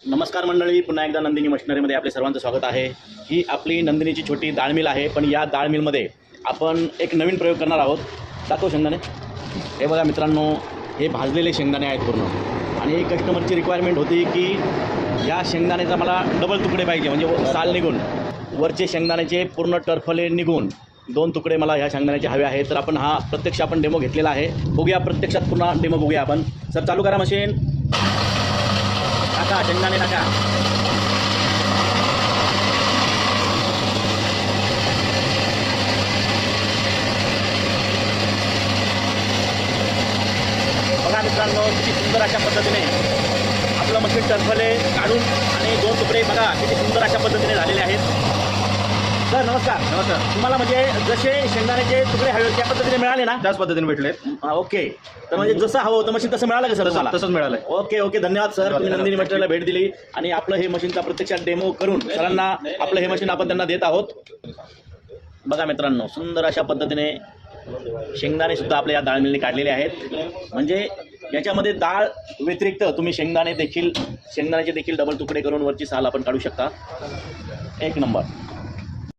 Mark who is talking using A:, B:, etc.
A: नमस्कार मंडळी, पुन्हा एकदा नंदिनी मशिनरीमध्ये आपले सर्वांचं स्वागत आहे। ही आपली नंदिनीची छोटी डाळ मिल आहे, पण या डाळ मिलमध्ये आपण एक नवीन प्रयोग करणार आहोत। दाखव शेंगदाणे। हे बघा मित्रांनो, हे भाजलेले शेंगदाणे आहेत पूर्ण। आणि कस्टमरची रिक्वायरमेंट होती की या शेंगदाण्याचा मला डबल तुकडे पाहिजे, म्हणजे साल निघून वरचे शेंगदाण्याचे पूर्ण टरफले निघून 2 तुकडे मला ह्या शेंगदाण्याचे हवे आहेत। तर आपण डेमो घेतलेला आहे। बघूया प्रत्यक्षात पूर्ण डेमो बघूया आपण। सर चालू करा मशीन, टाका शेंगदाणे टाका। बघा मित्रांनो, किती सुंदर अशा पद्धतीने आपलं मशीन टरफले काढून आणि 2 तुकडे बघा किती सुंदर अशा पद्धतीने झालेले आहेत। सर नमस्कार।
B: नमस्कार।
A: तुम्हाला म्हणजे जसे शेंगदाण्याचे तुकडे हवे त्या पद्धतीने मिळाले ना?
B: त्याच पद्धतीने भेटले।
A: ओके, तर म्हणजे जसं हवं होतं मशीन तसं मिळालं का सर तुम्हाला?
B: तसंच मिळालं।
A: ओके, धन्यवाद सर, तुम्ही नंदिनी मशीनला भेट दिली आणि आपलं हे मशीनचा प्रत्यक्षात डेमो करून सरांना आपलं हे मशीन आपण त्यांना देत आहोत। बघा मित्रांनो, सुंदर अशा पद्धतीने शेंगदाणे सुद्धा आपल्या या डाळ मिलने काढलेले आहेत। म्हणजे याच्यामध्ये डाळ व्यतिरिक्त तुम्ही शेंगदाण्याचे देखील डबल तुकडे करून वरची साल आपण काढू शकता। एक नंबर।